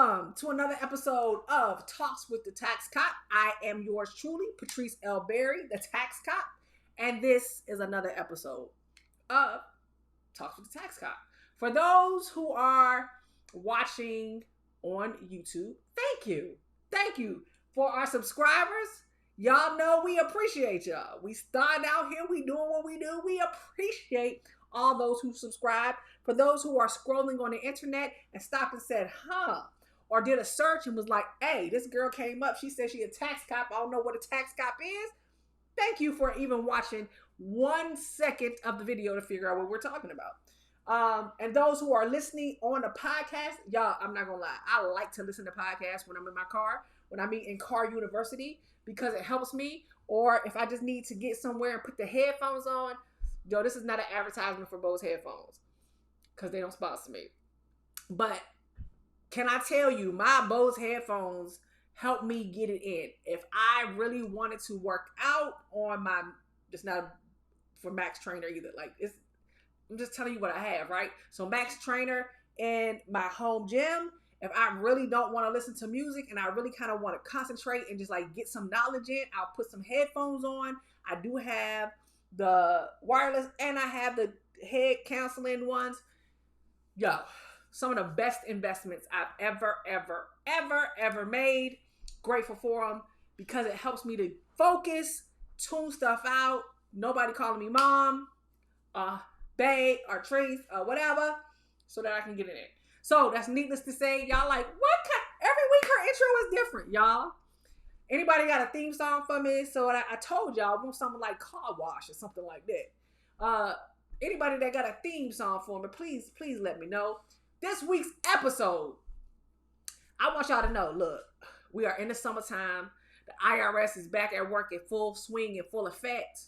Welcome to another episode of Talks with the Tax Cop. I am yours truly, Patrice L. Berry, the Tax Cop, and this is another episode of Talks with the Tax Cop. For those who are watching on YouTube, thank you. Thank you. For our subscribers, y'all know we appreciate y'all. We started out here, we doing what we do. We appreciate all those who subscribe. For those who are scrolling on the internet and stopped and said, or did a search and was like, hey, this girl came up. She said she a tax cop. I don't know what a tax cop is. Thank you for even watching 1 second of the video to figure out what we're talking about. And those who are listening on the podcast, y'all, I'm not gonna lie. I like to listen to podcasts when I'm in my car, when I'm in car university, because it helps me. Or if I just need to get somewhere and put the headphones on, yo, this is not an advertisement for Bose headphones because they don't sponsor me. But can I tell you, my Bose headphones help me get it in. If I really wanted to work out on my, it's not for Max Trainer either. Like I'm just telling you what I have, right? So Max Trainer in my home gym. If I really don't want to listen to music and I really kind of want to concentrate and just like get some knowledge in, I'll put some headphones on. I do have the wireless and I have the head counseling ones. Yo, some of the best investments I've ever made. Grateful for them because it helps me to focus, tune stuff out. Nobody calling me mom, babe, or Trace, or whatever, so that I can get it in. So that's needless to say, y'all like, every week her intro is different, y'all. Anybody got a theme song for me? So I told y'all I want something like Car Wash or something like that. Anybody that got a theme song for me, please let me know. This week's episode, I want y'all to know, look, we are in the summertime. The IRS is back at work in full swing and full effect.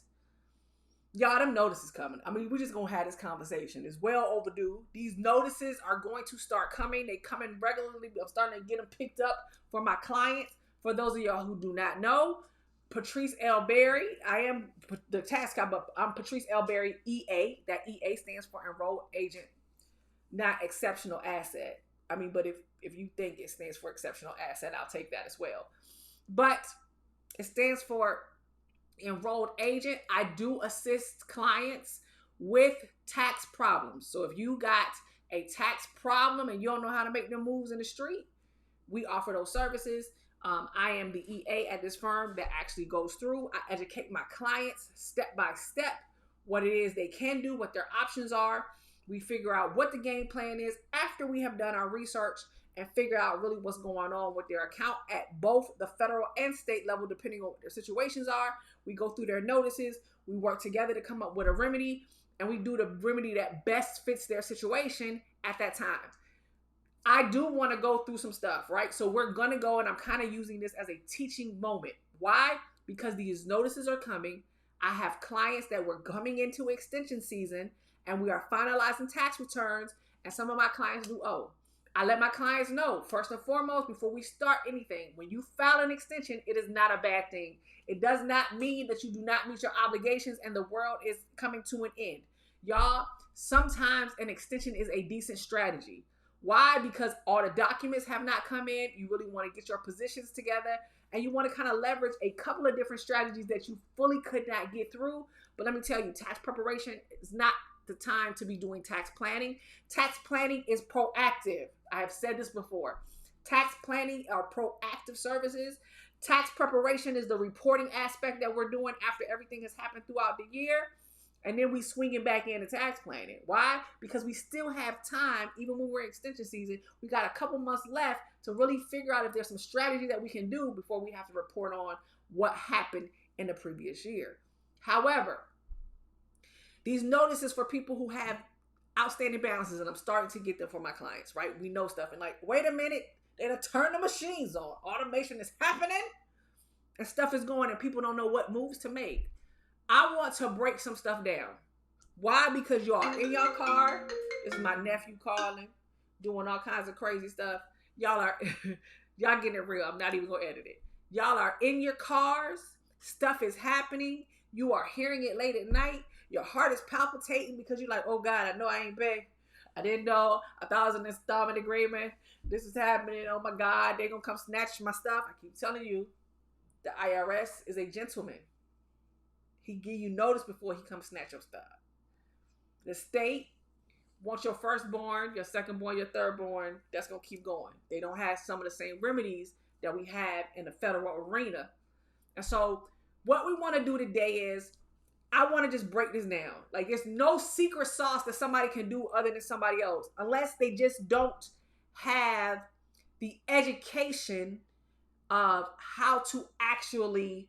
Y'all, them notices coming. I mean, we're just going to have this conversation. It's well overdue. These notices are going to start coming. They come in regularly. I'm starting to get them picked up for my clients. For those of y'all who do not know, Patrice L. Berry. I am the tax cop, but I'm Patrice L. Berry, EA. That EA stands for Enrolled Agent, not Exceptional Asset. I mean, but if you think it stands for Exceptional Asset, I'll take that as well. But it stands for Enrolled Agent. I do assist clients with tax problems. So if you got a tax problem and you don't know how to make them moves in the street, we offer those services. I am the EA at this firm that actually goes through. I educate my clients step by step what it is they can do, what their options are. We figure out what the game plan is after we have done our research and figure out really what's going on with their account at both the federal and state level, depending on what their situations are. We go through their notices. We work together to come up with a remedy, and we do the remedy that best fits their situation at that time. I do want to go through some stuff, right? So we're going to go, and I'm kind of using this as a teaching moment. Why? Because these notices are coming. I have clients that were coming into extension season, and we are finalizing tax returns, and some of my clients do owe. I let my clients know, first and foremost, before we start anything, when you file an extension, it is not a bad thing. It does not mean that you do not meet your obligations and the world is coming to an end. Y'all, sometimes an extension is a decent strategy. Why? Because all the documents have not come in. You really want to get your positions together and you want to kind of leverage a couple of different strategies that you fully could not get through. But let me tell you, tax preparation is not the time to be doing tax planning. Tax planning is proactive. I have said this before. Tax planning are proactive services. Tax preparation is the reporting aspect that we're doing after everything has happened throughout the year. And then we swing it back into tax planning. Why? Because we still have time, even when we're in extension season. We got a couple months left to really figure out if there's some strategy that we can do before we have to report on what happened in the previous year. However, these notices for people who have outstanding balances, and I'm starting to get them for my clients, right? We know stuff and like, wait a minute, they done turn the machines on. Automation is happening and stuff is going and people don't know what moves to make. I want to break some stuff down. Why? Because y'all in your car. It's my nephew calling, doing all kinds of crazy stuff. Y'all getting it real. I'm not even going to edit it. Y'all are in your cars. Stuff is happening. You are hearing it late at night. Your heart is palpitating because you're like, oh God, I know I ain't paid. I didn't know. I thought it was an installment agreement. This is happening. Oh my God, they're gonna come snatch my stuff. I keep telling you, the IRS is a gentleman. He give you notice before he comes snatch your stuff. The state wants your firstborn, your secondborn, your thirdborn. That's gonna keep going. They don't have some of the same remedies that we have in the federal arena. And so what we want to do today is I want to just break this down. Like, there's no secret sauce that somebody can do other than somebody else, unless they just don't have the education of how to actually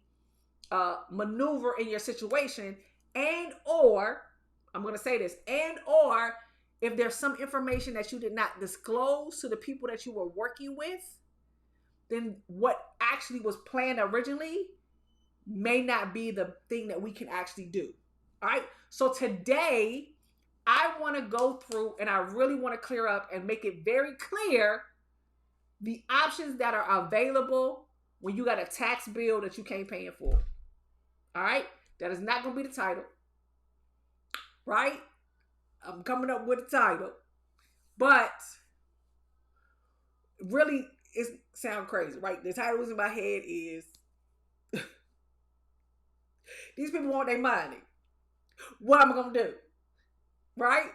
maneuver in your situation, and or I'm going to say this, and or if there's some information that you did not disclose to the people that you were working with, then what actually was planned originally may not be the thing that we can actually do. All right. So today I want to go through and I really want to clear up and make it very clear the options that are available when you got a tax bill that you can't pay for. All right. That is not going to be the title. Right. I'm coming up with a title, but really it sounds crazy, right? The title is in my head is these people want their money. What am I going to do? Right?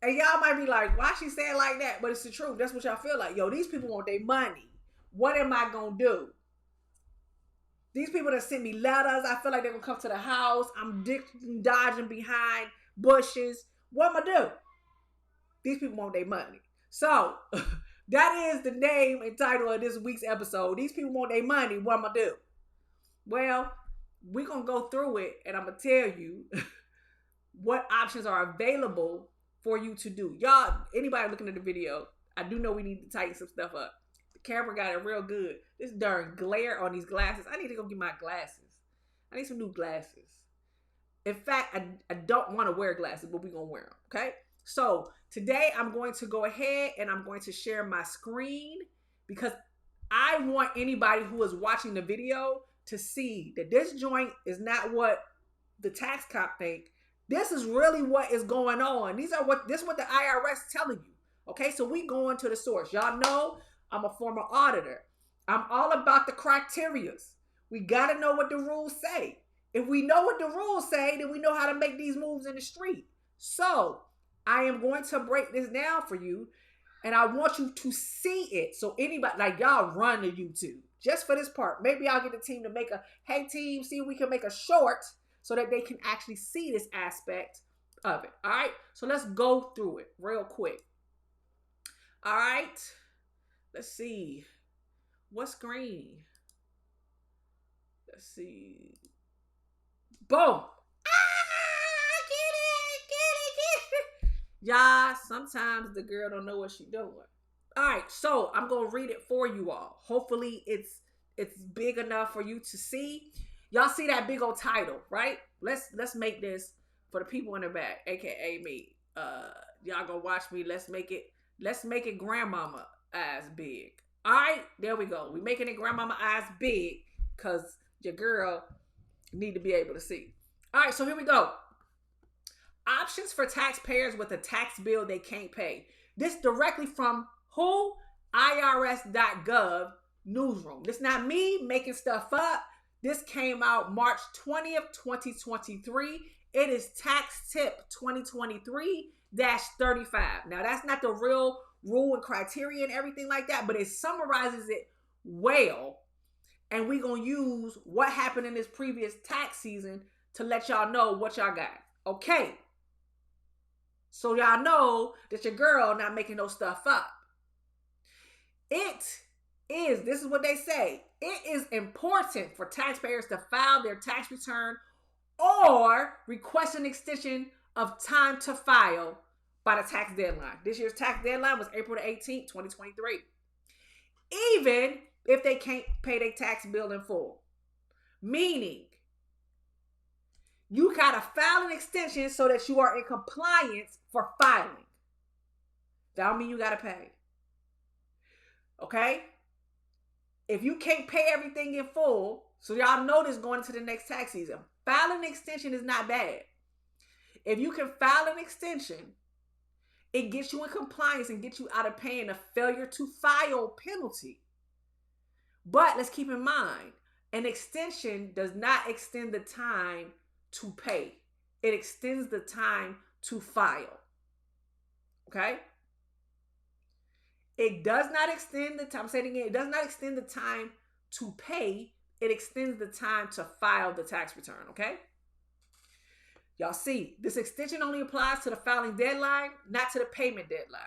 And y'all might be like, why she saying like that? But it's the truth. That's what y'all feel like. Yo, these people want their money. What am I going to do? These people that send me letters, I feel like they're going to come to the house. I'm dodging behind bushes. What am I going to do? These people want their money. So, that is the name and title of this week's episode. These people want their money. What am I going to do? Well, we're going to go through it, and I'm going to tell you what options are available for you to do. Y'all, anybody looking at the video, I do know we need to tighten some stuff up. The camera got it real good. This darn glare on these glasses. I need to go get my glasses. I need some new glasses. In fact, I don't want to wear glasses, but we're going to wear them, okay? So, today I'm going to go ahead and I'm going to share my screen because I want anybody who is watching the video to see that this joint is not what the TaxCop think. This is really what is going on. This is what the IRS telling you. Okay, so we going to the source. Y'all know I'm a former auditor. I'm all about the criterias. We got to know what the rules say. If we know what the rules say, then we know how to make these moves in the street. So I am going to break this down for you, and I want you to see it. So anybody, like y'all run to YouTube just for this part. Maybe I'll get the team to make hey team, see if we can make a short so that they can actually see this aspect of it. All right. So let's go through it real quick. All right. Let's see. What screen? Let's see. Boom. Get it. Y'all, sometimes the girl don't know what she's doing. All right, so I'm gonna read it for you all. Hopefully it's big enough for you to see. Y'all see that big old title, right? Let's make this for the people in the back, aka me. Y'all gonna watch me. Let's make it grandmama eyes big. All right, there we go. We making it grandmama eyes big because your girl need to be able to see. All right, so here we go. Options for taxpayers with a tax bill they can't pay. This directly from who? IRS.gov newsroom. This not me making stuff up. This came out March 20th, 2023. It is tax tip 2023-35. Now, that's not the real rule and criteria and everything like that, but it summarizes it well. And we're going to use what happened in this previous tax season to let y'all know what y'all got. Okay. So y'all know that your girl not making no stuff up. This is what they say. It is important for taxpayers to file their tax return or request an extension of time to file by the tax deadline. This year's tax deadline was April the 18th, 2023. Even if they can't pay their tax bill in full. Meaning, you gotta file an extension so that you are in compliance for filing. That don't mean you gotta pay. Okay? If you can't pay everything in full, so y'all know this going into the next tax season, filing an extension is not bad. If you can file an extension, It gets you in compliance and gets you out of paying a failure to file penalty. But let's keep in mind, an extension does not extend the time to pay. It extends the time to file. Okay? It does not extend the time. I'm saying it again, it does not extend the time to pay. It extends the time to file the tax return. Okay? Y'all see, this extension only applies to the filing deadline, not to the payment deadline.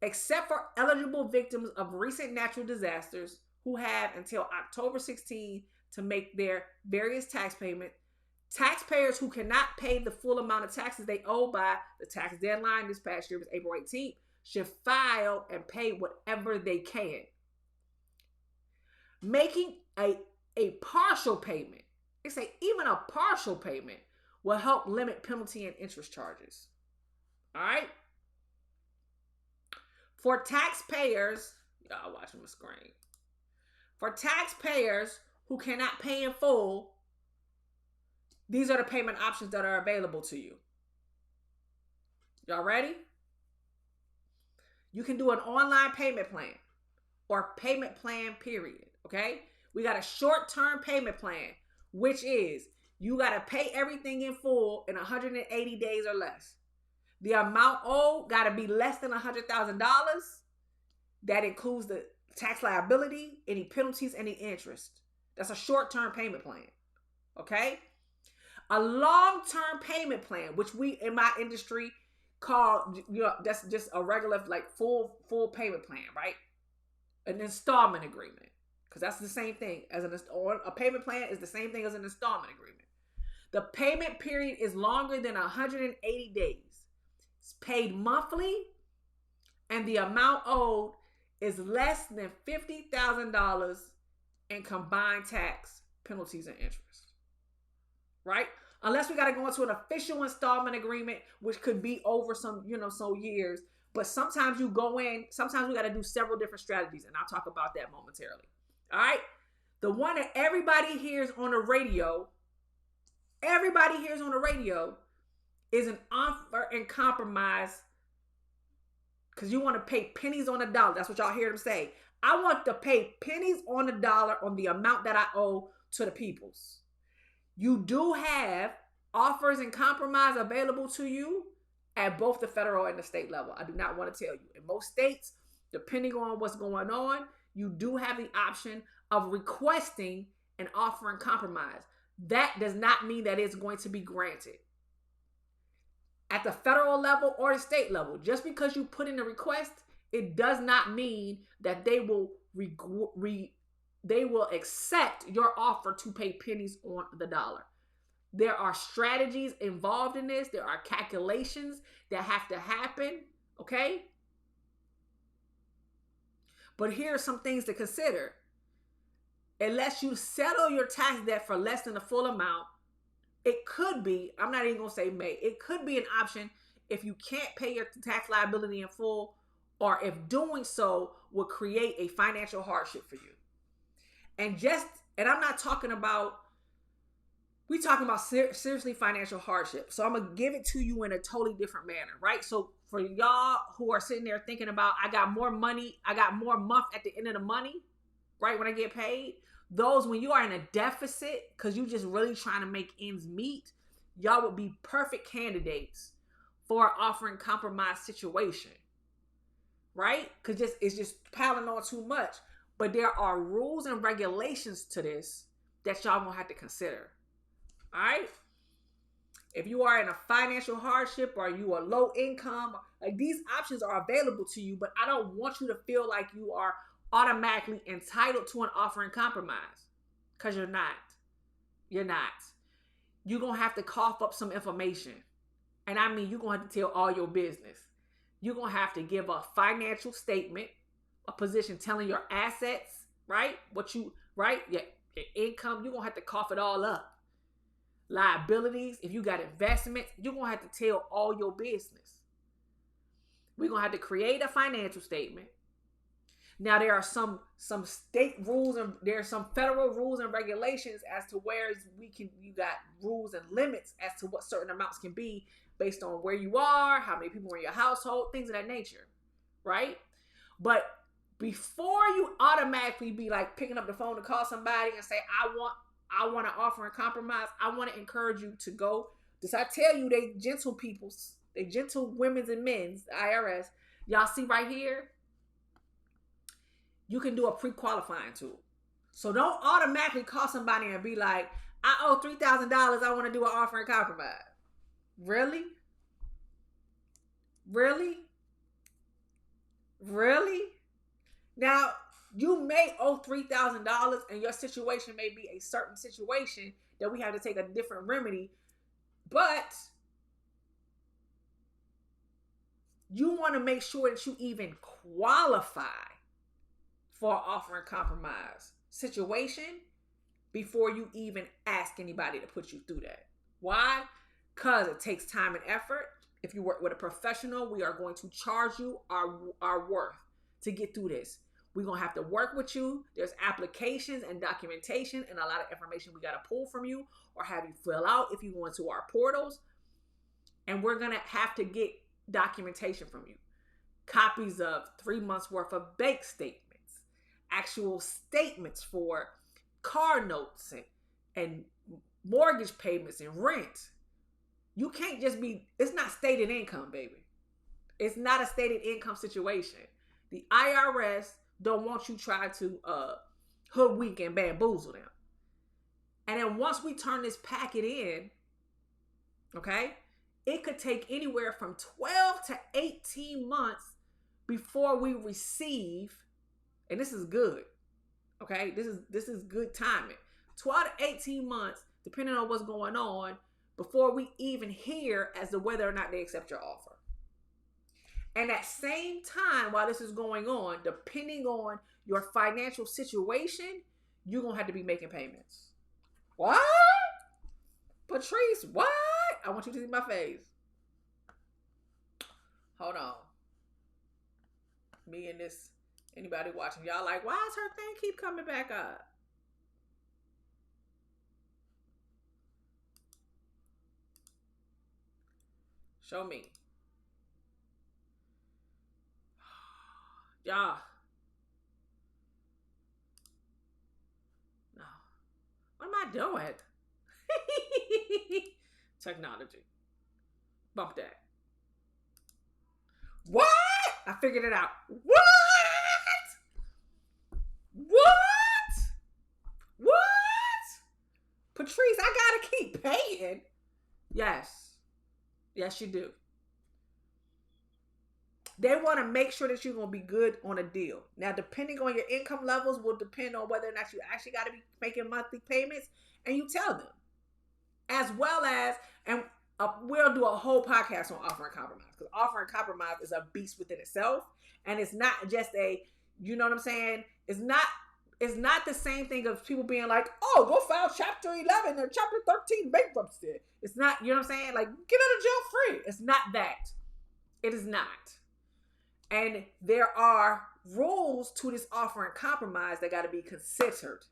Except for eligible victims of recent natural disasters who have until October 16 to make their various tax payments. Taxpayers who cannot pay the full amount of taxes they owe by the tax deadline this past year was April 18th should file and pay whatever they can. Making a partial payment, they say even a partial payment, will help limit penalty and interest charges. All right? For taxpayers, y'all watching my screen. For taxpayers who cannot pay in full, these are the payment options that are available to you. Y'all ready? You can do an online payment plan or payment plan period, okay? We got a short-term payment plan, which is you got to pay everything in full in 180 days or less. The amount owed got to be less than $100,000. That includes the tax liability, any penalties, any interest. That's a short-term payment plan, okay? A long-term payment plan, which we in my industry call, that's just a regular like full payment plan, right? An installment agreement, because that's the same thing as a payment plan is the same thing as an installment agreement. The payment period is longer than 180 days. It's paid monthly, and the amount owed is less than $50,000 in combined tax, penalties, and interest. Right? Unless we got to go into an official installment agreement, which could be over some years. But sometimes you go in, sometimes we got to do several different strategies, and I'll talk about that momentarily. All right? The one that everybody hears on the radio, is an offer and compromise, because you want to pay pennies on the dollar. That's what y'all hear them say. I want to pay pennies on the dollar on the amount that I owe to the peoples. You do have offers and compromise available to you at both the federal and the state level. I do not want to tell you. In most states, depending on what's going on, you do have the option of requesting an offer and compromise. That does not mean that it's going to be granted. At the federal level or the state level, just because you put in a request, it does not mean that they will accept your offer to pay pennies on the dollar. There are strategies involved in this. There are calculations that have to happen, okay? But here are some things to consider. Unless you settle your tax debt for less than the full amount, it could be, I'm not even going to say may, it could be an option if you can't pay your tax liability in full, or if doing so will create a financial hardship for you. And I'm not talking about, we talking about seriously financial hardship. So I'm going to give it to you in a totally different manner, right? So for y'all who are sitting there thinking about, I got more money, I got more month at the end of the money, right, when I get paid. Those, when you are in a deficit, because you're just really trying to make ends meet, y'all would be perfect candidates for an offering compromise situation, right? Because it's just piling on too much. But there are rules and regulations to this that y'all gonna have to consider. All right? If you are in a financial hardship or you are low income, like these options are available to you, but I don't want you to feel like you are automatically entitled to an offer and compromise, because you're not. You're not. You're gonna have to cough up some information, and I mean you're gonna have to tell all your business. You're gonna have to give a financial statement, a position telling your assets, right? Your income. You're gonna have to cough it all up. Liabilities, if you got investments, you're gonna have to tell all your business. We're gonna have to create a financial statement. Now there are some state rules and there are some federal rules and regulations as to where you got rules and limits as to what certain amounts can be. based on where you are, how many people are in your household, things of that nature, right? But before you automatically be like picking up the phone to call somebody and say, I want to offer a compromise, I want to encourage you to go. Does I tell you, they gentle peoples, they gentle women's and men's, the IRS. Y'all see right here, you can do a pre-qualifying tool. So don't automatically call somebody and be like, I owe $3,000, I want to do an offer and compromise. Really? Really? Really? Now, you may owe $3,000 and your situation may be a certain situation that we have to take a different remedy, but you want to make sure that you even qualify for an offer and compromise situation before you even ask anybody to put you through that. Why? Because it takes time and effort. If you work with a professional, we are going to charge you our worth to get through this. We're going to have to work with you. There's applications and documentation and a lot of information we got to pull from you or have you fill out if you go into our portals. And we're going to have to get documentation from you. Copies of 3 months worth of bank statements, actual statements for car notes and mortgage payments and rent. You can't just be, it's not stated income, baby. It's not a stated income situation. The IRS don't want you try to hoodwink and bamboozle them. And then once we turn this packet in, okay, it could take anywhere from 12 to 18 months before we receive, and this is good, okay? This is good timing. 12 to 18 months, depending on what's going on, before we even hear as to whether or not they accept your offer. And at same time, while this is going on, depending on your financial situation, you're going to have to be making payments. What? Patrice, what? I want you to see my face. Hold on. Me and this, anybody watching, y'all like, why does her thing keep coming back up? Show me. Y'all. No. What am I doing? Technology. Bump that. What? I figured it out. What? Patrice, I gotta keep paying. Yes. Yes, you do. They want to make sure that you're going to be good on a deal. Now, depending on your income levels will depend on whether or not you actually got to be making monthly payments, and you tell them. As well as, and we'll do a whole podcast on offer and compromise, because offer and compromise is a beast within itself, and it's not just a, you know what I'm saying? It's not the same thing of people being like, oh, go file chapter 11 or chapter 13 bankruptcy. It's not, you know what I'm saying? Like, get out of jail free. It's not that. It is not. And there are rules to this offer and compromise that got to be considered,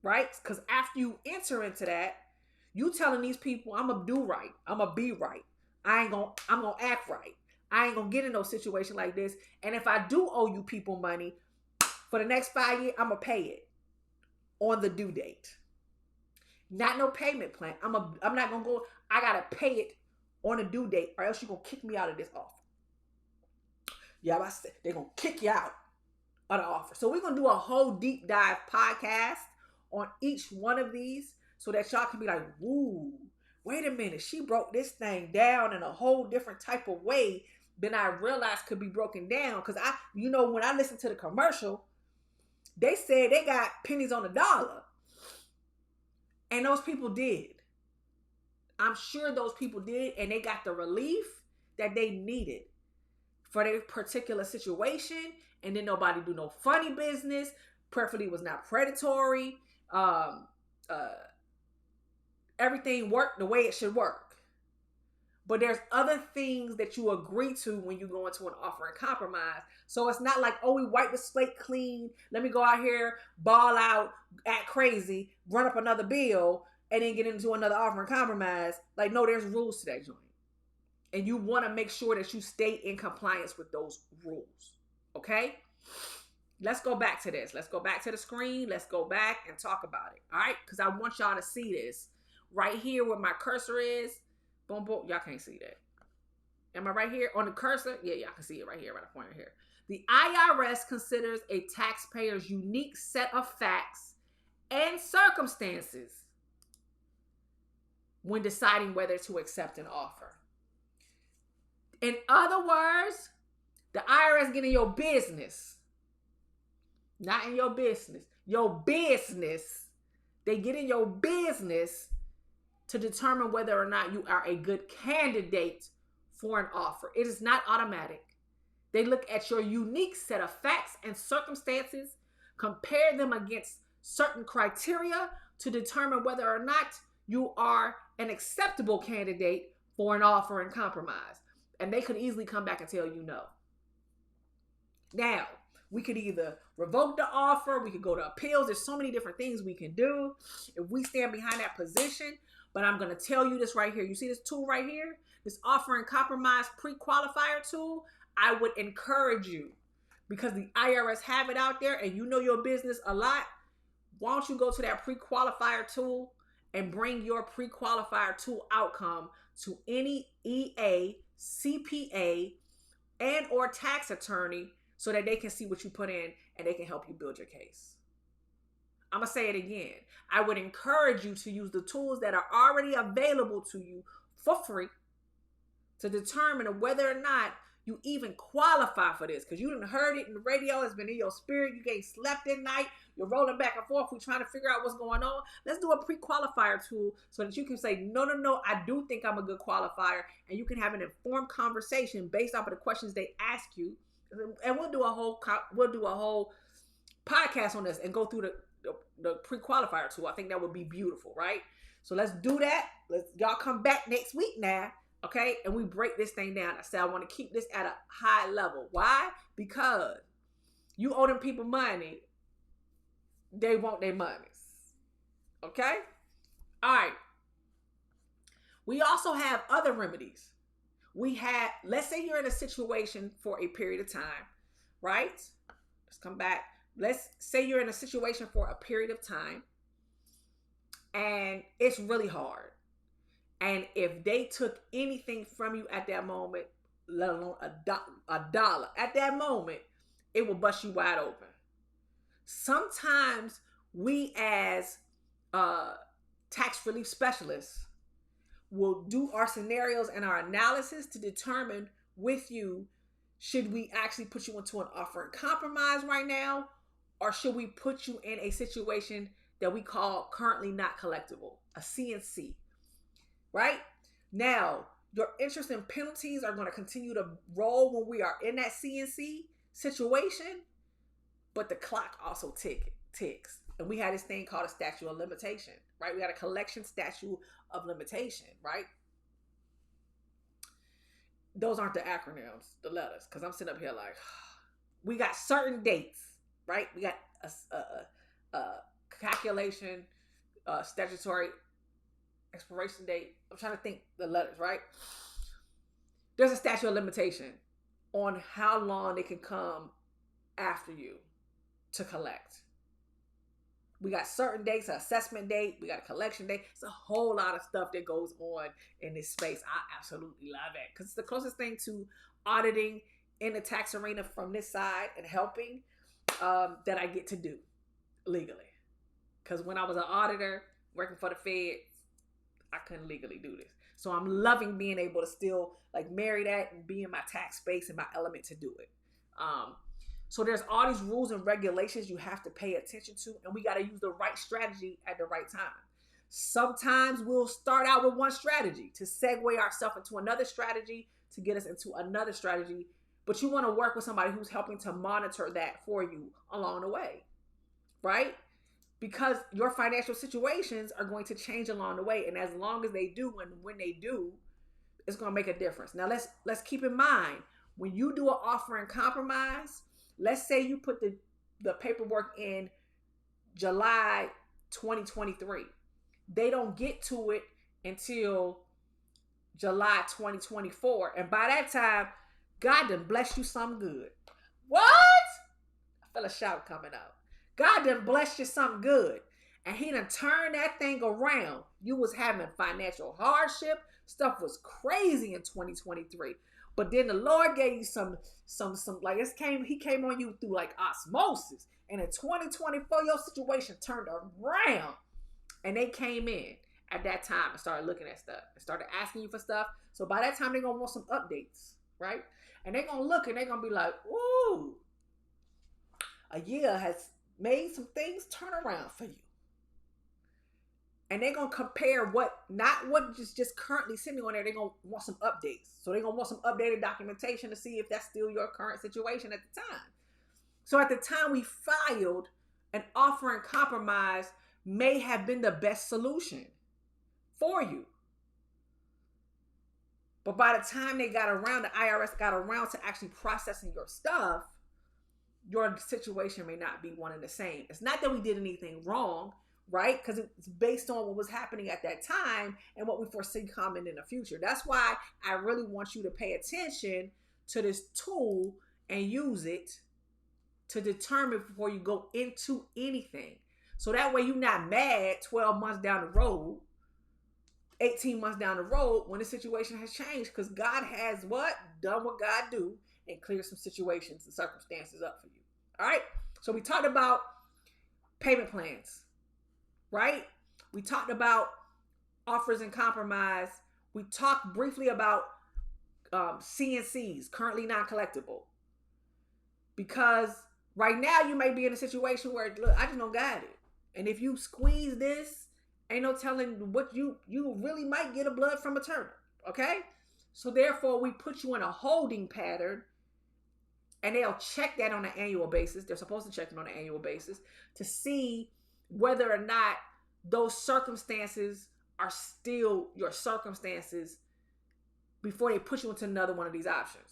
right? Because after you enter into that, you telling these people, I'm going to do right. I'm going to be right. I'm going to act right. I ain't going to get in no situation like this. And if I do owe you people money, for the next 5 years, I'm going to pay it on the due date. Not no payment plan. I'm not going to go, I got to pay it on a due date or else you're going to kick me out of this offer. Yeah, they're going to kick you out of the offer. So we're going to do a whole deep dive podcast on each one of these so that y'all can be like, woo, wait a minute. She broke this thing down in a whole different type of way than I realized could be broken down. Because when I listened to the commercial, they said they got pennies on the dollar. And those people did. I'm sure those people did. And they got the relief that they needed for their particular situation. And then nobody do no funny business. Preferably was not predatory. Everything worked the way it should work. But there's other things that you agree to when you go into an offer and compromise. So it's not like, oh, we wipe the slate clean. Let me go out here, ball out, act crazy, run up another bill, and then get into another offer and compromise. Like, no, there's rules to that joint. And you want to make sure that you stay in compliance with those rules. Okay? Let's go back to this. Let's go back to the screen. Let's go back and talk about it. All right? Because I want y'all to see this. Right here where my cursor is. Boom, boom. Y'all can't see that. Am I right here on the cursor? Yeah, y'all can see it right here, right pointer here. The IRS considers a taxpayer's unique set of facts and circumstances when deciding whether to accept an offer. In other words, the IRS get in your business. Not in your business. Your business. They get in your business to determine whether or not you are a good candidate for an offer. It is not automatic. They look at your unique set of facts and circumstances, compare them against certain criteria to determine whether or not you are an acceptable candidate for an offer and compromise. And they could easily come back and tell you no. Now, we could either revoke the offer, we could go to appeals. There's so many different things we can do if we stand behind that position. But I'm going to tell you this right here. You see this tool right here? This offer and compromise pre-qualifier tool? I would encourage you, because the IRS have it out there and you know your business a lot. Why don't you go to that pre-qualifier tool and bring your pre-qualifier tool outcome to any EA, CPA, and or tax attorney so that they can see what you put in and they can help you build your case. I'm going to say it again. I would encourage you to use the tools that are already available to you for free to determine whether or not you even qualify for this. Because you done heard it in the radio. It's been in your spirit. You ain't slept at night. You're rolling back and forth. We're trying to figure out what's going on. Let's do a pre-qualifier tool so that you can say, no, I do think I'm a good qualifier. And you can have an informed conversation based off of the questions they ask you. And we'll do a whole podcast on this and go through the pre-qualifier tool. I think that would be beautiful, right? So let's do that. Y'all come back next week now, okay? And we break this thing down. I said I want to keep this at a high level. Why? Because you owe them people money. They want their monies. Okay? All right. We also have other remedies. Let's say you're in a situation for a period of time, right? Let's come back. Let's say you're in a situation for a period of time and it's really hard. And if they took anything from you at that moment, let alone a dollar, at that moment, it will bust you wide open. Sometimes we as tax relief specialists will do our scenarios and our analysis to determine with you, should we actually put you into an offer and compromise right now? Or should we put you in a situation that we call currently not collectible, a CNC, right? Now, your interest and penalties are going to continue to roll when we are in that CNC situation, but the clock also ticks. And we had this thing called a statute of limitation, right? We got a collection statute of limitation, right? Those aren't the acronyms, the letters, because I'm sitting up here like, we got certain dates, right? We got a calculation, statutory expiration date. I'm trying to think the letters, right? There's a statute of limitation on how long they can come after you to collect. We got certain dates, an assessment date, we got a collection date. It's a whole lot of stuff that goes on in this space. I absolutely love it because it's the closest thing to auditing in the tax arena from this side and helping that I get to do legally. Because when I was an auditor working for the feds, I couldn't legally do this. So I'm loving being able to still like marry that and be in my tax space and my element to do it. So there's all these rules and regulations you have to pay attention to, and we got to use the right strategy at the right time. Sometimes we'll start out with one strategy to segue ourselves into another strategy to get us into another strategy, but you want to work with somebody who's helping to monitor that for you along the way, right? Because your financial situations are going to change along the way, and as long as they do, and when they do, it's going to make a difference. Now let's keep in mind, when you do an offer and compromise, let's say you put the paperwork in July 2023. They don't get to it until July 2024. And by that time, God done bless you something good. What? I feel a shout coming out. God done bless you something good. And he done turned that thing around. You was having financial hardship. Stuff was crazy in 2023. But then the Lord gave you some like he came on you through like osmosis. And in 2024, your situation turned around. And they came in at that time and started looking at stuff and started asking you for stuff. So by that time, they're going to want some updates, right? And they're going to look and they're going to be like, ooh, a year has made some things turn around for you. And they're going to compare not what is just currently sitting on there. They're going to want some updates. So they're going to want some updated documentation to see if that's still your current situation at the time. So at the time we filed, an offer in compromise may have been the best solution for you. But by the time the IRS got around to actually processing your stuff, your situation may not be one and the same. It's not that we did anything wrong, right? Because it's based on what was happening at that time and what we foresee coming in the future. That's why I really want you to pay attention to this tool and use it to determine before you go into anything. So that way you're not mad 12 months down the road, 18 months down the road when the situation has changed, because God has done what God do and clear some situations and circumstances up for you. All right. So we talked about payment plans, right? We talked about offers in compromise. We talked briefly about CNCs, currently non-collectible, because right now you may be in a situation where, look, I just don't got it. And if you squeeze this, ain't no telling what you really might get a blood from a turnip. Okay? So therefore, we put you in a holding pattern, and they'll check that on an annual basis. They're supposed to check it on an annual basis to see whether or not those circumstances are still your circumstances before they put you into another one of these options.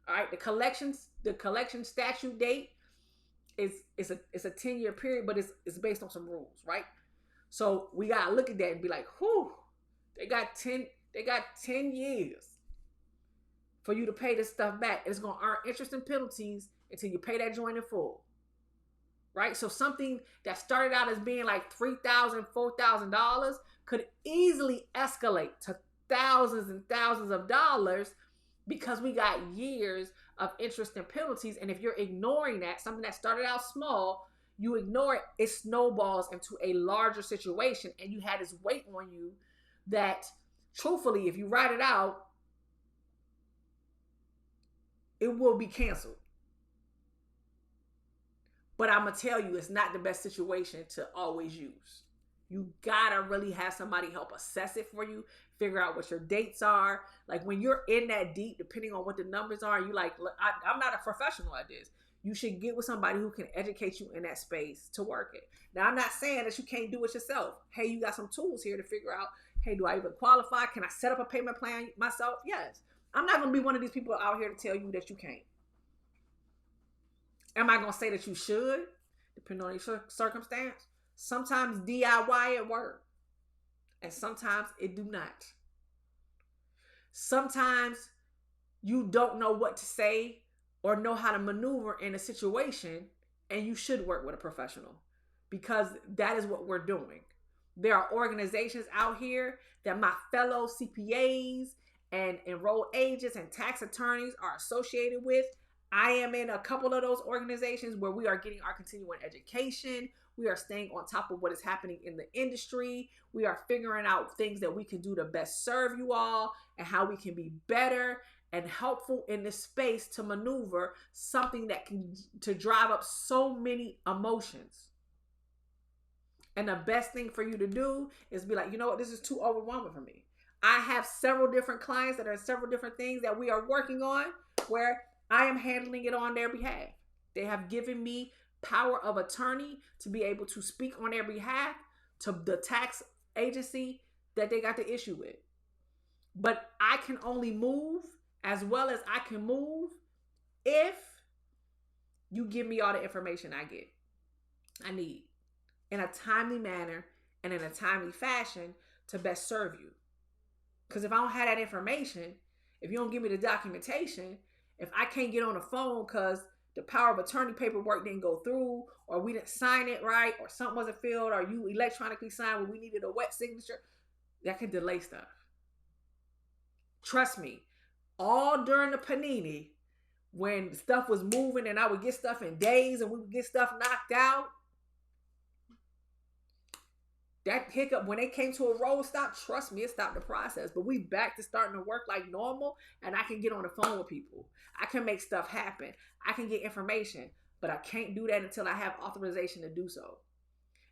All right? The collection statute date is a 10-year period, but it's based on some rules, right? So we gotta look at that and be like, whew, they got 10 years for you to pay this stuff back. It's gonna earn interest and penalties until you pay that joint in full. Right? So something that started out as being like $3,000, $4,000 could easily escalate to thousands and thousands of dollars because we got years of interest and penalties. And if you're ignoring that, something that started out small, you ignore it, it snowballs into a larger situation, and you had this weight on you that, truthfully, if you write it out, it will be canceled. But I'm going to tell you, it's not the best situation to always use. You got to really have somebody help assess it for you, figure out what your dates are. Like when you're in that deep, depending on what the numbers are, you like, look, I'm not a professional at this. You should get with somebody who can educate you in that space to work it. Now, I'm not saying that you can't do it yourself. Hey, you got some tools here to figure out, hey, do I even qualify? Can I set up a payment plan myself? Yes. I'm not going to be one of these people out here to tell you that you can't. Am I going to say that you should? Depending on your circumstance. Sometimes DIY it work. And sometimes it do not. Sometimes you don't know what to say or know how to maneuver in a situation, and you should work with a professional, because that is what we're doing. There are organizations out here that my fellow CPAs and enrolled agents and tax attorneys are associated with. I am in a couple of those organizations where we are getting our continuing education. We are staying on top of what is happening in the industry. We are figuring out things that we can do to best serve you all and how we can be better and helpful in this space to maneuver something that can to drive up so many emotions. And the best thing for you to do is be like, you know what, this is too overwhelming for me. I have several different clients that are several different things that we are working on where I am handling it on their behalf. They have given me power of attorney to be able to speak on their behalf to the tax agency that they got the issue with. But I can only move as well as I can move if you give me all the information I need in a timely manner and in a timely fashion to best serve you. Because if I don't have that information, if you don't give me the documentation, if I can't get on the phone because the power of attorney paperwork didn't go through, or we didn't sign it right, or something wasn't filled, or you electronically signed when we needed a wet signature, that can delay stuff. Trust me, all during the panini, when stuff was moving and I would get stuff in days and we would get stuff knocked out, that hiccup, when they came to a roll stop, trust me, it stopped the process. But we back to starting to work like normal, and I can get on the phone with people. I can make stuff happen. I can get information, but I can't do that until I have authorization to do so.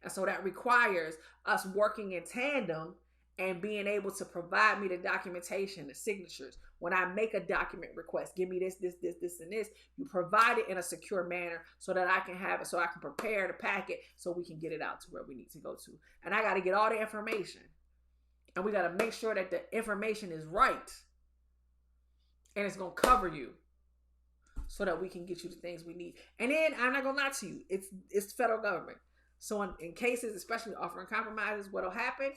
And so that requires us working in tandem and being able to provide me the documentation, the signatures. When I make a document request, give me this, and this. You provide it in a secure manner so that I can have it, so I can prepare the packet so we can get it out to where we need to go to. And I got to get all the information. And we got to make sure that the information is right. And it's going to cover you so that we can get you the things we need. And then, I'm not going to lie to you, it's the federal government. So in cases, especially offering compromises, what'll happen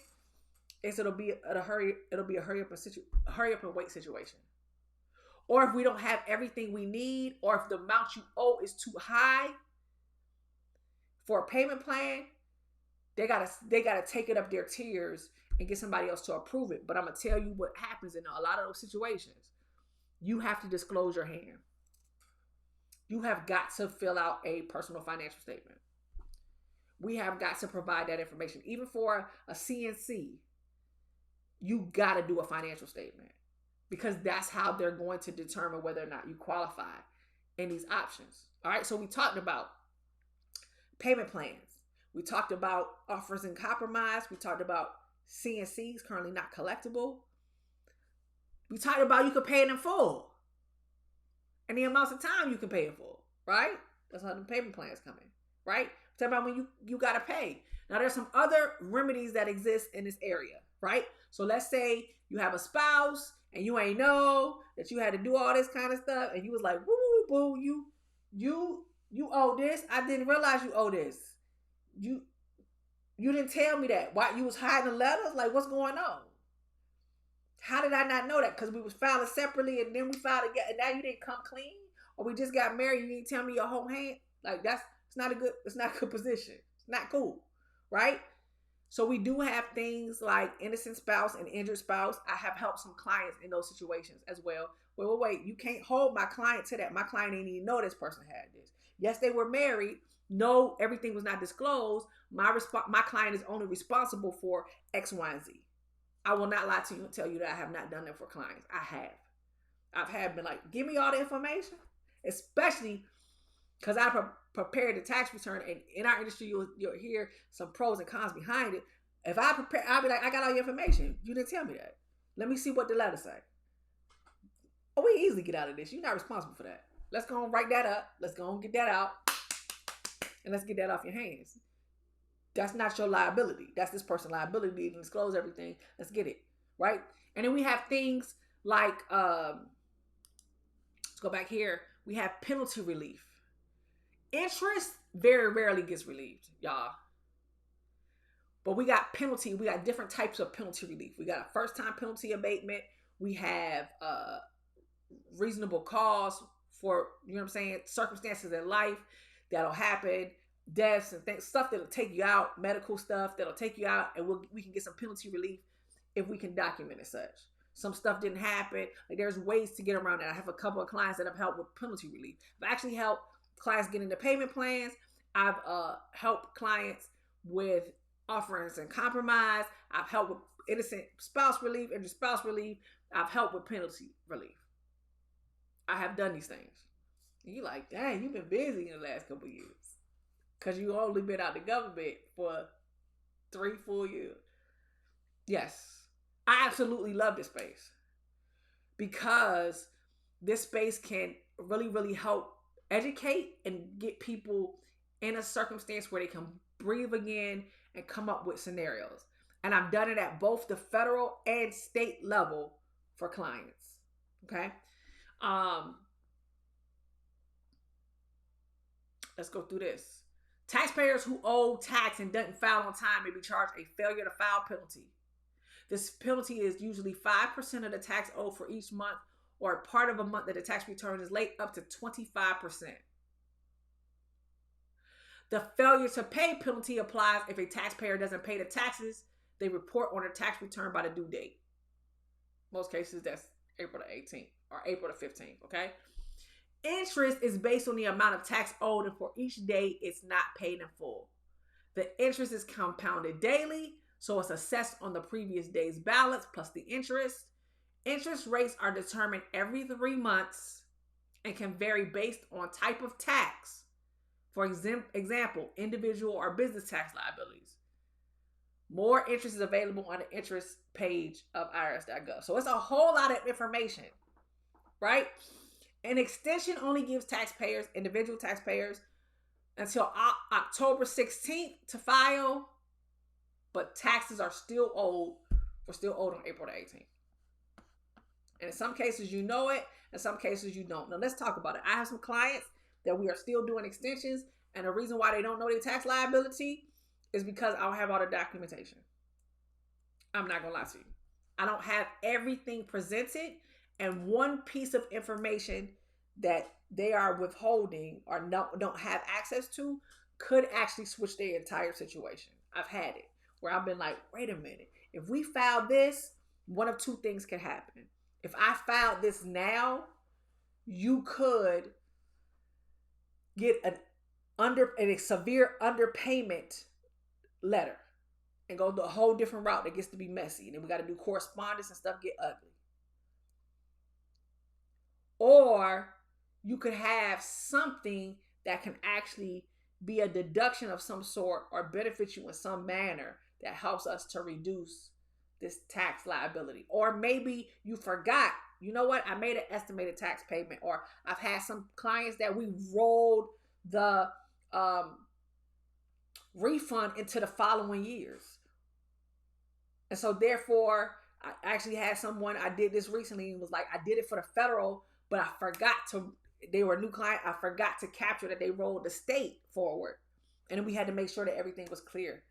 is it'll be a hurry up and wait situation. Or if we don't have everything we need, or if the amount you owe is too high for a payment plan, they gotta take it up their tiers and get somebody else to approve it. But I'm gonna tell you what happens in a lot of those situations. You have to disclose your hand. You have got to fill out a personal financial statement. We have got to provide that information. Even for a CNC, you got to do a financial statement, because that's how they're going to determine whether or not you qualify in these options. All right, so we talked about payment plans. We talked about offers in compromise. We talked about CNCs, currently not collectible. We talked about you could pay it in full and the amounts of time you can pay in full, right? That's how the payment plans come in, right? We talked about when you got to pay. Now, there's some other remedies that exist in this area, right? So let's say you have a spouse and you ain't know that you had to do all this kind of stuff, and you was like, woo, boo, you owe this. I didn't realize you owe this. You didn't tell me that. Why you was hiding the letters? Like, what's going on? How did I not know that? Because we was filing separately and then we filed together, and now you didn't come clean? Or we just got married, you didn't tell me your whole hand? Like, it's not a good position. It's not cool, right? So we do have things like innocent spouse and injured spouse. I have helped some clients in those situations as well. Wait, you can't hold my client to that. My client didn't even know this person had this. Yes, they were married. No, everything was not disclosed. My client is only responsible for X, Y, and Z. I will not lie to you and tell you that I have not done that for clients. I've been like, give me all the information, especially because I prepared the tax return, and in our industry, you'll hear some pros and cons behind it. If I prepare, I'll be like, I got all your information. You didn't tell me that. Let me see what the letter say. Oh, we easily get out of this. You're not responsible for that. Let's go and write that up. Let's go and get that out, and let's get that off your hands. That's not your liability. That's this person's liability. You can disclose everything. Let's get it, right? And then we have things like, let's go back here. We have penalty relief. Interest very rarely gets relieved, y'all. But we got different types of penalty relief. We got a first-time penalty abatement. We have reasonable cause for, you know what I'm saying, circumstances in life that'll happen, deaths and things, stuff that'll take you out, medical stuff that'll take you out, and we can get some penalty relief if we can document as such. Some stuff didn't happen. Like, there's ways to get around that. I have a couple of clients that have helped with penalty relief. I've actually helped clients get into payment plans. I've helped clients with offerings and compromise. I've helped with innocent spouse relief, injured spouse relief. I've helped with penalty relief. I have done these things. And you're like, dang, you've been busy in the last couple of years, because you only been out the government for 3 full years. Yes, I absolutely love this space, because this space can really, really help educate and get people in a circumstance where they can breathe again and come up with scenarios. And I've done it at both the federal and state level for clients. Okay. Let's go through this. Taxpayers who owe tax and doesn't file on time may be charged a failure to file penalty. This penalty is usually 5% of the tax owed for each month or part of a month that the tax return is late, up to 25%. The failure to pay penalty applies if a taxpayer doesn't pay the taxes they report on their tax return by the due date. Most cases, that's April the 18th or April the 15th, okay? Interest is based on the amount of tax owed, and for each day, it's not paid in full. The interest is compounded daily, so it's assessed on the previous day's balance plus the interest. Interest rates are determined every 3 months and can vary based on type of tax. For example, individual or business tax liabilities. More interest is available on the interest page of irs.gov. So it's a whole lot of information, right? An extension only gives taxpayers, individual taxpayers, until October 16th to file, but taxes are still owed on April the 18th. And in some cases you know it, in some cases you don't. Now let's talk about it. I have some clients that we are still doing extensions, and the reason why they don't know their tax liability is because I don't have all the documentation. I'm not gonna lie to you. I don't have everything presented, and one piece of information that they are withholding or don't have access to could actually switch their entire situation. I've had it where I've been like, wait a minute, if we filed this, one of two things could happen. If I filed this now, you could get a severe underpayment letter and go to a whole different route that gets to be messy. And then we got to do correspondence and stuff get ugly. Or you could have something that can actually be a deduction of some sort or benefit you in some manner that helps us to reduce this tax liability. Or maybe you forgot, you know what, I made an estimated tax payment. Or I've had some clients that we rolled the refund into the following years. And so therefore, I actually had someone, I did this recently, and was like, I did it for the federal, but I forgot to, they were a new client, I forgot to capture that they rolled the state forward. And then we had to make sure that everything was clear.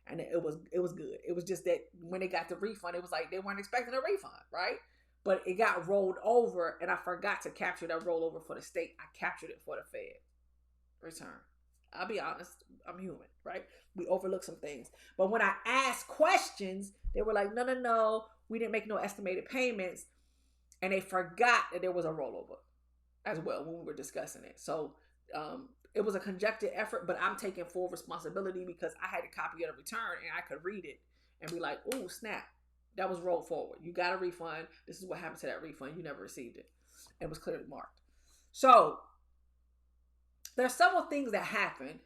And it was good. It was just that when they got the refund, it was like they weren't expecting a refund, right? But it got rolled over, and I forgot to capture that rollover for the state. I captured it for the Fed return. I'll be honest, I'm human, right? We overlook some things. But when I asked questions, they were like, no, we didn't make no estimated payments. And they forgot that there was a rollover as well when we were discussing it. So it was a conjectured effort, but I'm taking full responsibility because I had a copy of the return and I could read it and be like, oh, snap, that was rolled forward. You got a refund. This is what happened to that refund. You never received it. It was clearly marked. So there's several things that happen.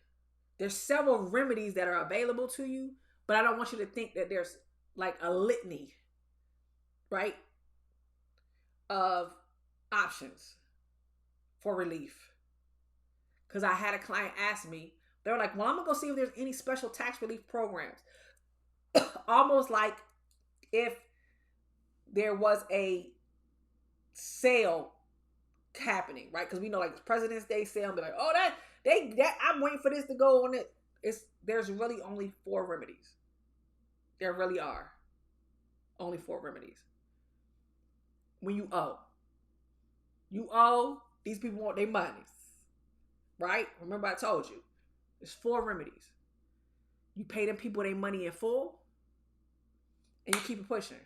There's several remedies that are available to you, but I don't want you to think that there's like a litany, right, of options for relief. Because I had a client ask me, they were like, well, I'm going to go see if there's any special tax relief programs. Almost like if there was a sale happening, right? Because we know like President's Day sale, be like, oh, that I'm waiting for this to go on it. There's really only 4 remedies. There really are only 4 remedies. When you owe, these people want their money, right? Remember I told you, there's 4 remedies. You pay them people their money in full, and you keep it pushing.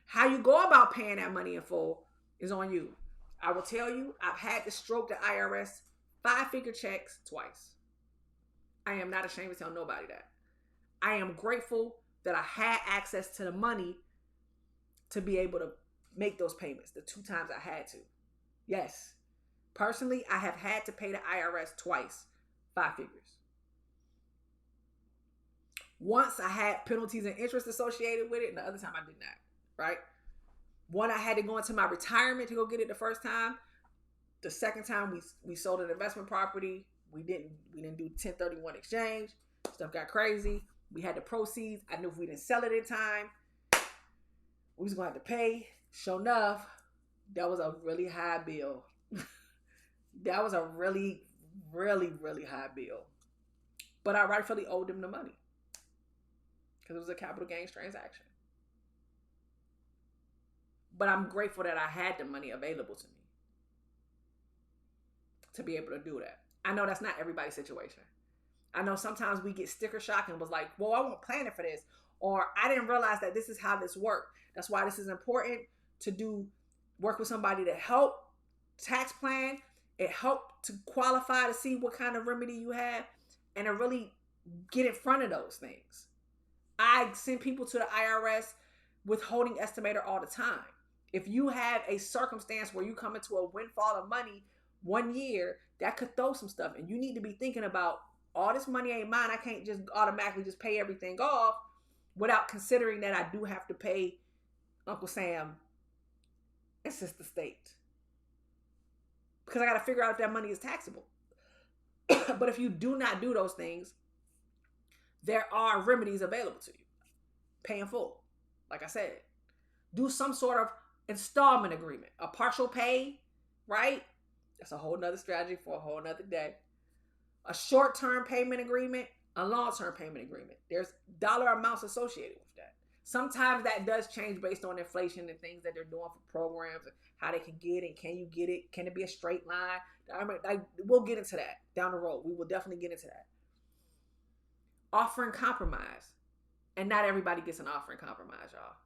How you go about paying that money in full is on you. I will tell you, I've had to stroke the IRS 5-figure checks twice. I am not ashamed to tell nobody that. I am grateful that I had access to the money to be able to make those payments the 2 times I had to. Yes. Personally, I have had to pay the IRS twice, 5 figures. Once I had penalties and interest associated with it, and the other time I did not, right? One, I had to go into my retirement to go get it the first time. The second time we sold an investment property. We didn't do 1031 exchange. Stuff got crazy. We had the proceeds. I knew if we didn't sell it in time, we was going to have to pay. Sure enough, that was a really high bill. That was a really, really, really high bill. But I rightfully owed them the money because it was a capital gains transaction. But I'm grateful that I had the money available to me to be able to do that. I know that's not everybody's situation. I know sometimes we get sticker shock and was like, well, I wasn't planning for this. Or I didn't realize that this is how this worked. That's why this is important to work with somebody to help tax plan. It helped to qualify to see what kind of remedy you have and to really get in front of those things. I send people to the IRS withholding estimator all the time. If you have a circumstance where you come into a windfall of money 1 year, that could throw some stuff. And you need to be thinking about, all this money ain't mine. I can't just automatically just pay everything off without considering that I do have to pay Uncle Sam and Sister State. Because I got to figure out if that money is taxable. But if you do not do those things, there are remedies available to you. Pay in full. Like I said, do some sort of installment agreement, a partial pay, right? That's a whole nother strategy for a whole nother day. A short-term payment agreement, a long-term payment agreement. There's dollar amounts associated with that. Sometimes that does change based on inflation and things that they're doing for programs and how they can get it. Can you get it? Can it be a straight line? I mean, we'll get into that down the road. We will definitely get into that. Offering compromise. And not everybody gets an offering compromise, y'all.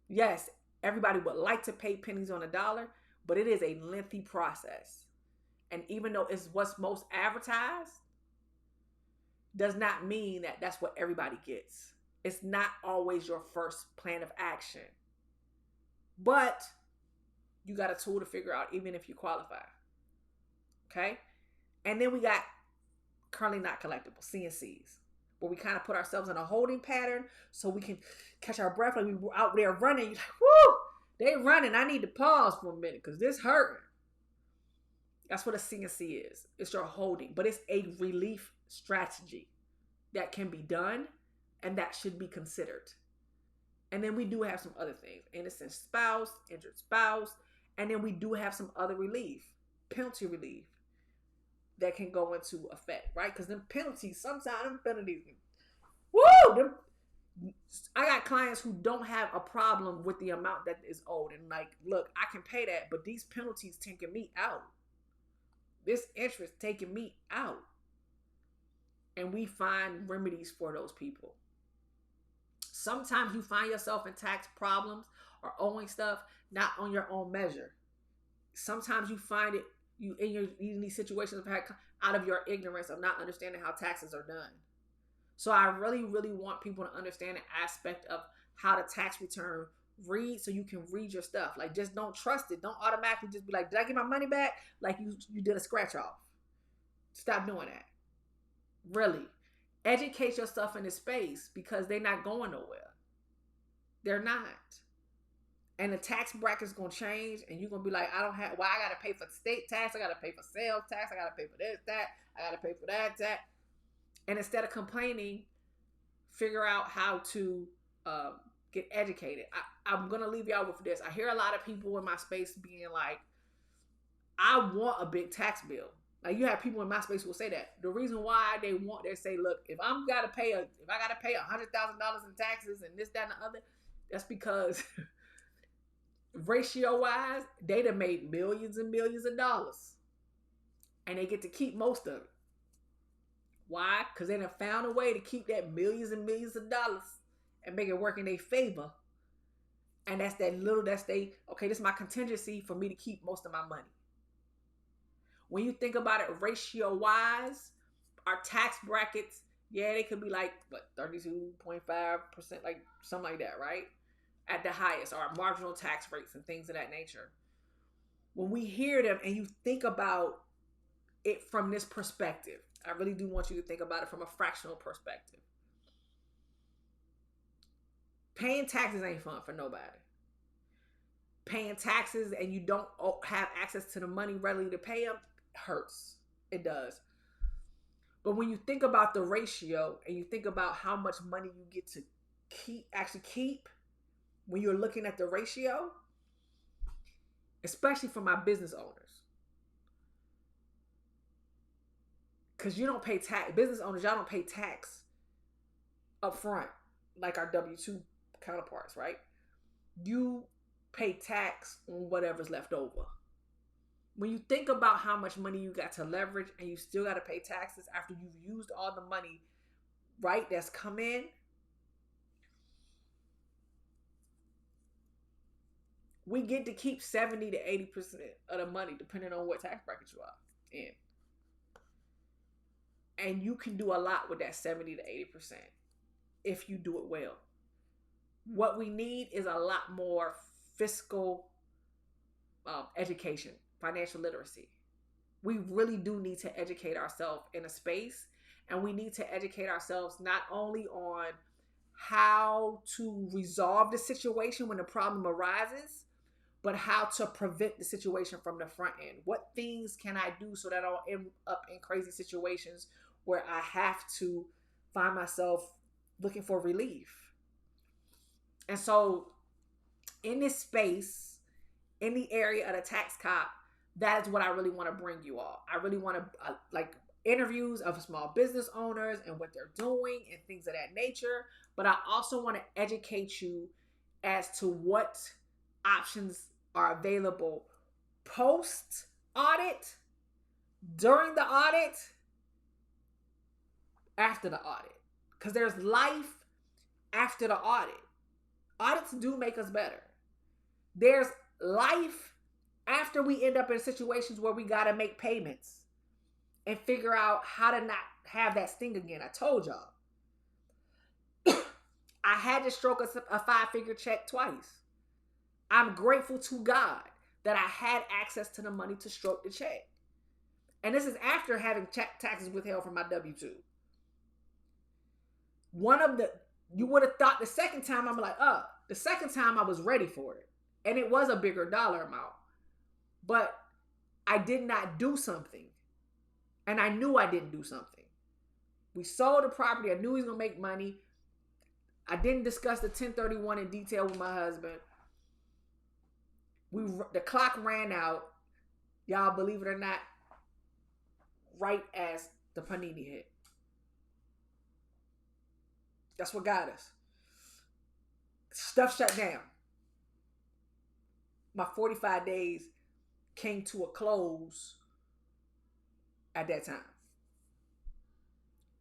Yes, everybody would like to pay pennies on a dollar, but it is a lengthy process. And even though it's what's most advertised, does not mean that that's what everybody gets. It's not always your first plan of action. But you got a tool to figure out even if you qualify. Okay? And then we got currently not collectible, CNCs, where we kind of put ourselves in a holding pattern so we can catch our breath. Like we were out there running. You're like, whoo, they running. I need to pause for a minute because this hurting. That's what a CNC is. It's your holding, but it's a relief strategy that can be done and that should be considered. And then we do have some other things, innocent spouse, injured spouse, and then we do have some other relief, penalty relief that can go into effect, right? Because them penalties, sometimes them penalties, I got clients who don't have a problem with the amount that is owed. And like, look, I can pay that, but these penalties taking me out. This interest taking me out. And we find remedies for those people. Sometimes you find yourself in tax problems or owing stuff not on your own measure. Sometimes you find it in these situations out of your ignorance of not understanding how taxes are done. So I really, really want people to understand the aspect of how the tax return reads so you can read your stuff. Like, just don't trust it. Don't automatically just be like, did I get my money back? Like you did a scratch off. Stop doing that. Really. Educate yourself in this space because they're not going nowhere. They're not. And the tax bracket's going to change and you're going to be like, I got to pay for state tax. I got to pay for sales tax. I got to pay for this, that. I got to pay for that. And instead of complaining, figure out how to get educated. I'm going to leave y'all with this. I hear a lot of people in my space being like, I want a big tax bill. Like, you have people in my space who will say that. The reason why they say, look, if I got to pay $100,000 in taxes and this, that, and the other, that's because ratio wise, they done made millions and millions of dollars. And they get to keep most of it. Why? Because they done found a way to keep that millions and millions of dollars and make it work in their favor. And this is my contingency for me to keep most of my money. When you think about it ratio wise, our tax brackets, they could be like, 32.5%, like something like that, right? At the highest, or marginal tax rates and things of that nature. When we hear them and you think about it from this perspective, I really do want you to think about it from a fractional perspective. Paying taxes ain't fun for nobody. Paying taxes and you don't have access to the money readily to pay them hurts. It does. But when you think about the ratio and you think about how much money you get to keep when you're looking at the ratio, especially for my business owners, because you don't pay tax. Business owners, y'all don't pay tax up front like our W-2 counterparts, right? You pay tax on whatever's left over. When you think about how much money you got to leverage and you still got to pay taxes after you've used all the money, right, that's come in, we get to keep 70 to 80% of the money depending on what tax bracket you are in. And you can do a lot with that 70 to 80% if you do it well. What we need is a lot more fiscal education, financial literacy. We really do need to educate ourselves in a space, and we need to educate ourselves not only on how to resolve the situation when the problem arises, but how to prevent the situation from the front end. What things can I do so that I don't end up in crazy situations where I have to find myself looking for relief? And so in this space, in the area of the tax cop, that is what I really want to bring you all. I really want to like interviews of small business owners and what they're doing and things of that nature. But I also want to educate you as to what options are available post audit, during the audit, after the audit. Because there's life after the audit. Audits do make us better. There's life after we end up in situations where we got to make payments and figure out how to not have that sting again. I told y'all. I had to stroke a 5-figure check twice. I'm grateful to God that I had access to the money to stroke the check. And this is after having taxes withheld from my W-2. You would have thought the second time, I'm like, the second time I was ready for it. And it was a bigger dollar amount. But I did not do something. And I knew I didn't do something. We sold the property. I knew he was going to make money. I didn't discuss the 1031 in detail with my husband. The clock ran out. Y'all, believe it or not, right as the panini hit. That's what got us. Stuff shut down. My 45 days came to a close at that time.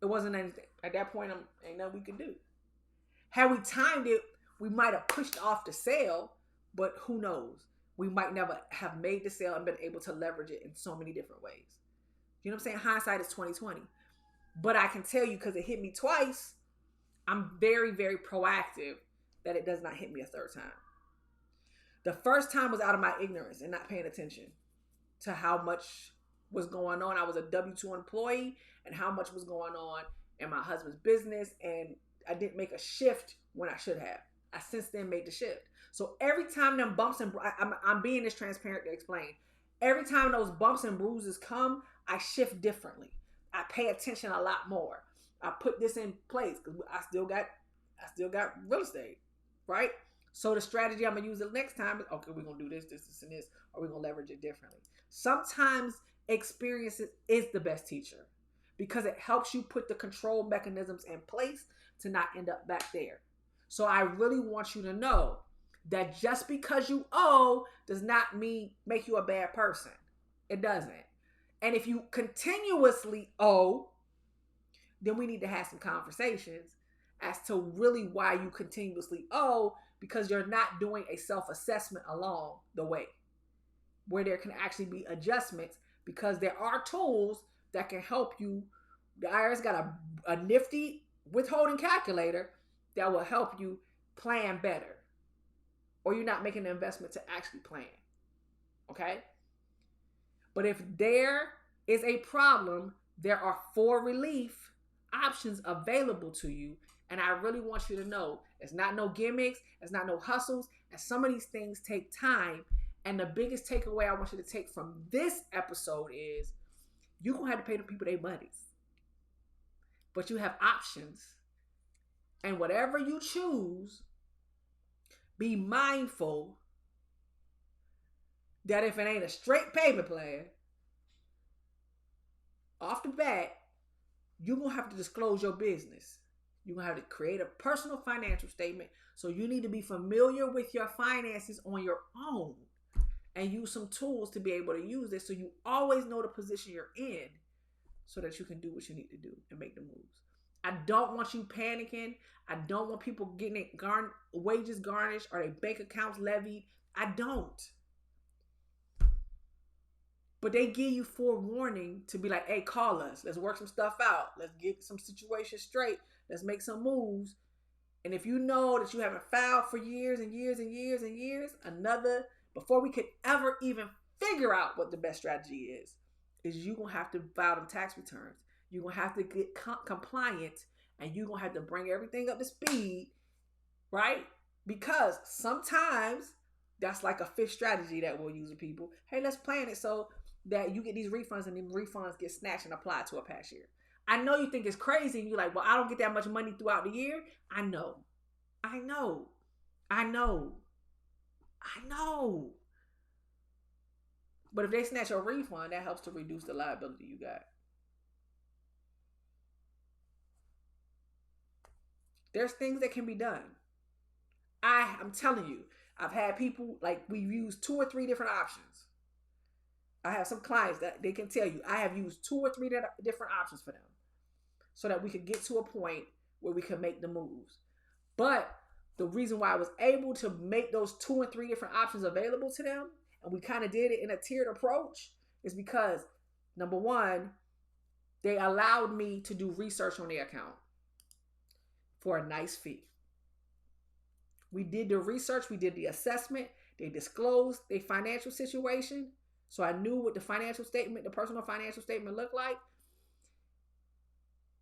It wasn't anything. At that point, ain't nothing we could do. Had we timed it, we might have pushed off the sale, but who knows? We might never have made the sale and been able to leverage it in so many different ways. You know what I'm saying? Hindsight is 20/20. But I can tell you, because it hit me twice, I'm very, very proactive that it does not hit me a third time. The first time was out of my ignorance and not paying attention to how much was going on. I was a W-2 employee and how much was going on in my husband's business. And I didn't make a shift when I should have. I since then made the shift. So every time them bumps and I'm being this transparent to explain. Every time those bumps and bruises come, I shift differently. I pay attention a lot more. I put this in place because I still got real estate, right? So the strategy I'm gonna use the next time is, okay, we're gonna do this, and this, or we're gonna leverage it differently. Sometimes experience is the best teacher because it helps you put the control mechanisms in place to not end up back there. So I really want you to know that just because you owe does not make you a bad person. It doesn't. And if you continuously owe, then we need to have some conversations as to really why you continuously owe, because you're not doing a self-assessment along the way where there can actually be adjustments, because there are tools that can help you. The IRS got a nifty withholding calculator that will help you plan better, or you're not making an investment to actually plan. Okay? But if there is a problem, there are 4 relief options available to you. And I really want you to know it's not no gimmicks, it's not no hustles, and some of these things take time. And the biggest takeaway I want you to take from this episode is you're going to have to pay the people their monies. But you have options. And whatever you choose, be mindful that if it ain't a straight payment plan, off the bat, you're going to have to disclose your business. You're going to have to create a personal financial statement. So you need to be familiar with your finances on your own and use some tools to be able to use it so you always know the position you're in so that you can do what you need to do and make the moves. I don't want you panicking. I don't want people getting wages garnished or their bank accounts levied. I don't. But they give you forewarning to be like, hey, call us. Let's work some stuff out. Let's get some situations straight. Let's make some moves. And if you know that you haven't filed for years and years and years and years, before we could ever even figure out what the best strategy is you're going to have to file them tax returns. You're going to have to get compliant, and you're going to have to bring everything up to speed, right? Because sometimes that's like a fifth strategy that we'll use with people. Hey, let's plan it so that you get these refunds and then refunds get snatched and applied to a past year. I know you think it's crazy and you're like, well, I don't get that much money throughout the year. I know. But if they snatch your refund, that helps to reduce the liability you got. There's things that can be done. I'm telling you, I've had people, like, we've used 2 or 3 different options. I have some clients that they can tell you, I have used 2 or 3 different options for them so that we could get to a point where we can make the moves. But the reason why I was able to make those 2 and 3 different options available to them, and we kind of did it in a tiered approach, is because, number one, they allowed me to do research on their account for a nice fee. We did the research, we did the assessment, they disclosed their financial situation, so I knew what the personal financial statement looked like,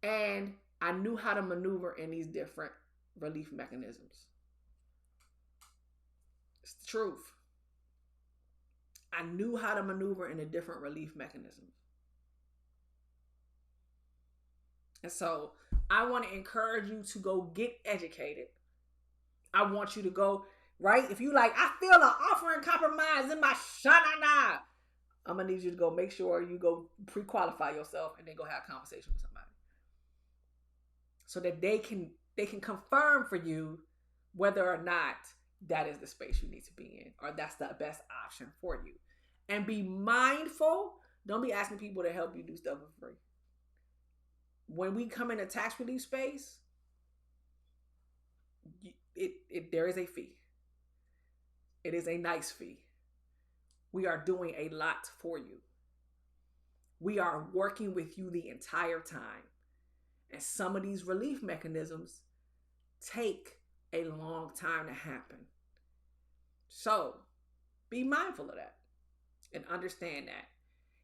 and I knew how to maneuver in these different relief mechanisms. It's the truth. I knew how to maneuver in the different relief mechanisms. And so I want to encourage you to go get educated. I want you to go, right? If you like, I feel an offering compromise in my shanana, I'm going to need you to go make sure you go pre-qualify yourself and then go have a conversation with somebody. So that they can confirm for you whether or not that is the space you need to be in, or that's the best option for you. And be mindful. Don't be asking people to help you do stuff for free. When we come in a tax relief space, there is a fee. It is a nice fee. We are doing a lot for you. We are working with you the entire time. And some of these relief mechanisms take a long time to happen. So be mindful of that and understand that.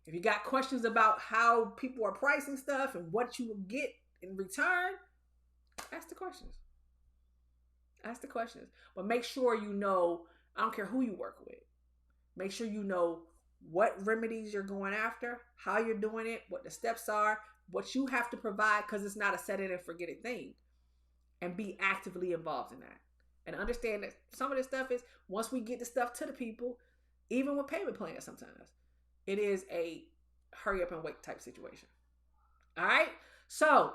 If you got questions about how people are pricing stuff and what you will get in return, ask the questions. But make sure you know, I don't care who you work with, make sure you know what remedies you're going after, how you're doing it, what the steps are, what you have to provide, because it's not a set it and forget it thing. And be actively involved in that. And understand that some of this stuff is, once we get the stuff to the people, even with payment plans sometimes, it is a hurry up and wait type situation. All right? So,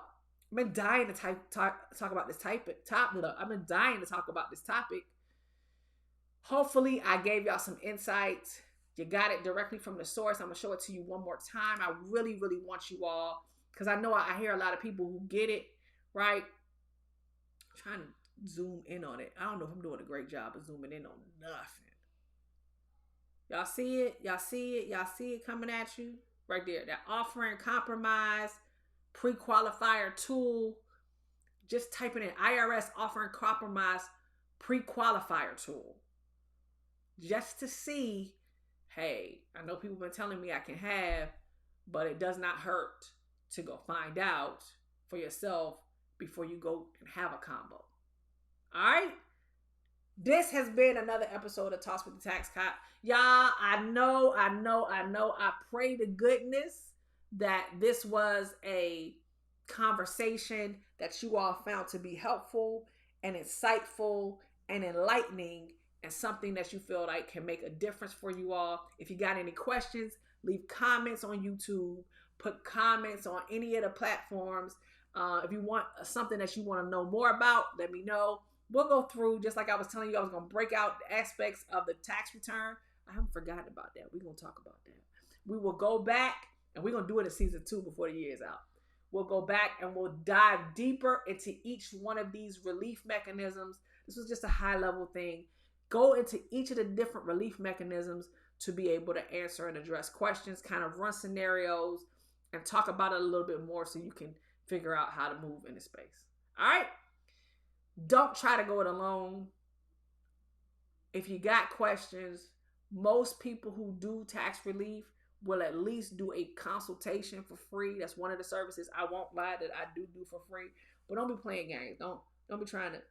I've been dying to talk about this topic. I've been dying to talk about this topic. Hopefully, I gave y'all some insights. You got it directly from the source. I'm going to show it to you one more time. I really, really want you all, because I know I hear a lot of people who get it, right? I'm trying to zoom in on it. I don't know if I'm doing a great job of zooming in on nothing. Y'all see it? Y'all see it coming at you? Right there. That offering compromise pre-qualifier tool. Just typing in IRS offering compromise pre-qualifier tool. Just to see, hey, I know people have been telling me I can have, but it does not hurt to go find out for yourself before you go and have a combo. All right? This has been another episode of Talks with the Tax Cop. Y'all, I know. I pray to goodness that this was a conversation that you all found to be helpful and insightful and enlightening, and something that you feel like can make a difference for you all. If you got any questions, leave comments on YouTube, put comments on any of the platforms. If you want something that you want to know more about, let me know. We'll go through, just like I was telling you, I was going to break out the aspects of the tax return. I haven't forgotten about that. We're going to talk about that. We will go back, and we're going to do it in season 2 before the year is out. We'll go back and we'll dive deeper into each one of these relief mechanisms. This was just a high level thing. Go into each of the different relief mechanisms to be able to answer and address questions, kind of run scenarios, and talk about it a little bit more so you can figure out how to move in the space. All right? Don't try to go it alone. If you got questions, most people who do tax relief will at least do a consultation for free. That's one of the services, I won't lie, that I do for free. But don't be playing games. Don't be trying to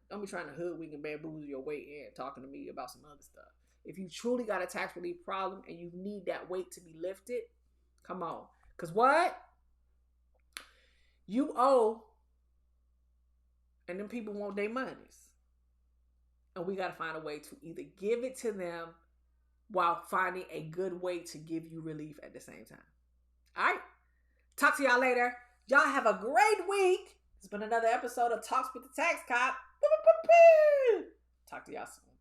hoodwink and bamboozle your way in talking to me about some other stuff. If you truly got a tax relief problem and you need that weight to be lifted, come on. Because what? You owe, and then people want their monies. And we got to find a way to either give it to them while finding a good way to give you relief at the same time. All right? Talk to y'all later. Y'all have a great week. It's been another episode of Talks with the Tax Cop. Talk to y'all soon.